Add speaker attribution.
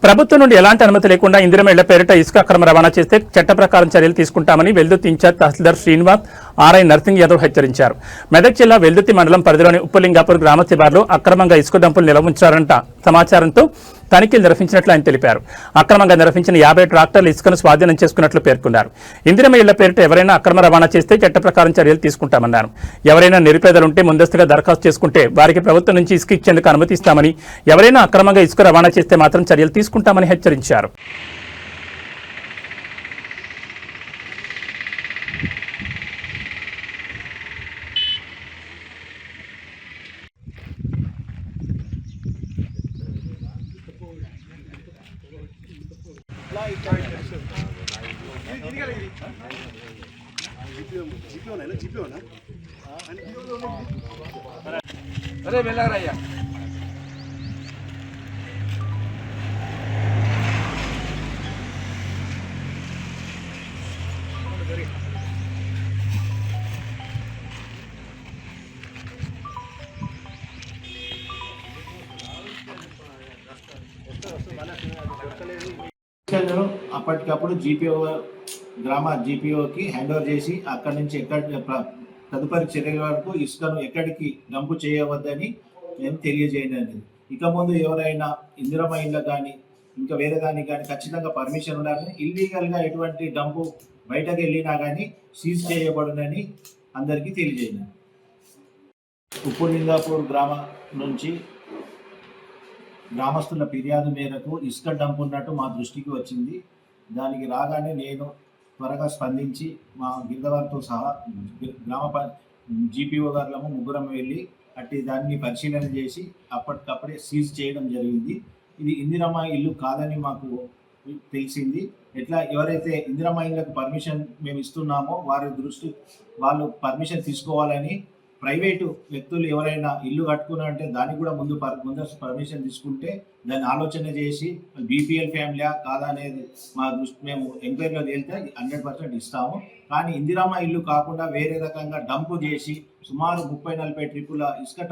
Speaker 1: ప్రభుత్వం నుండి ఎలాంటి అనుమతి లేకుండా ఇందిరమ్మ ఇళ్ల పేరిట ఇసుక అక్రమ రవాణా చేస్తే చట్ట ప్రకారం చర్యలు తీసుకుంటామని వెల్దుర్తి ఇన్ఛార్జ్ తహసీల్దార్ శ్రీనివాస్ ఆర్ఐ నర్సింగ్ యాదవ్ హెచ్చరించారు. మెదక్ జిల్లా వెల్దుర్తి మండలం పరిధిలోని ఉప్పులింగాపూర్ గ్రామ శివార్లో అక్రమంగా ఇసుక డంపులు నిలవుంచారంట సమాచారంతో తనిఖీలు నిర్వహించినట్లు ఆయన తెలిపారు. అక్రమంగా నిర్వహించిన 50 ట్రాక్టర్ల ఇసుకను స్వాధీనం చేసుకున్నట్లు పేర్కొన్నారు. ఇందిరమ్మ ఇళ్ల పేరిట ఎవరైనా అక్రమ రవాణా చేస్తే చట్ట ప్రకారం చర్యలు తీసుకుంటామన్నారు. ఎవరైనా నిరుపేదలుంటే ముందస్తుగా దరఖాస్తు చేసుకుంటే వారికి ప్రభుత్వం నుంచి ఇసుక ఇచ్చేందుకు అనుమతిస్తామని, ఎవరైనా అక్రమంగా ఇసుక రవాణా చేస్తే మాత్రం చర్యలు తీసుకుంటామని హెచ్చరించారు.
Speaker 2: अरे बेला रहा
Speaker 3: అప్పటికప్పుడు జీపీఓ గ్రామ జీపీఓకి హ్యాండ్ ఓవర్ చేసి అక్కడి నుంచి తదుపరి చర్యల వరకు ఇసుకను ఎక్కడికి డంపు చేయవద్దని నేను తెలియజేయలేదు. ఇక ముందు ఎవరైనా ఇందిరమ్మ ఇళ్ళ కానీ ఇంకా వేరే దానికి కానీ ఖచ్చితంగా పర్మిషన్ ఉండాలని, ఇల్లీగల్గా ఎటువంటి డంపు బయటకు వెళ్ళినా కానీ సీజ్ చేయబడునని అందరికీ తెలియజేయను. ఉప్పులింగాపూర్ గ్రామం నుంచి గ్రామస్తుల ఫిర్యాదు మేరకు ఇసుక డంప్ ఉన్నట్టు మా దృష్టికి వచ్చింది. దానికి రాగానే నేను త్వరగా స్పందించి మా గిరిదవారితో సహా గ్రామ జీపీఓ గారులము ముగ్గురం వెళ్ళి దాన్ని పరిశీలన చేసి అప్పటికప్పుడే సీజ్ చేయడం జరిగింది. ఇది ఇందిరమ్మ ఇల్లు కాదని మాకు తెలిసింది. ఎవరైతే ఇందిరమ్మ ఇళ్ళకు పర్మిషన్ మేము ఇస్తున్నామో వాళ్ళు పర్మిషన్ తీసుకోవాలని, ప్రైవేటు వ్యక్తులు ఎవరైనా ఇల్లు కట్టుకున్నారంటే దానికి కూడా ముందు పర్మిషన్ తీసుకుంటే దాన్ని ఆలోచన చేసి బీపీఎల్ ఫ్యామిలీ కాదా అనేది మేము ఎంక్వైరీలో తేలితే 100% ఇస్తాము. కానీ ఇందిరమ్మ ఇల్లు కాకుండా వేరే రకంగా డంపు చేసి సుమారు 30-40 ట్రిప్పుల ఇసుక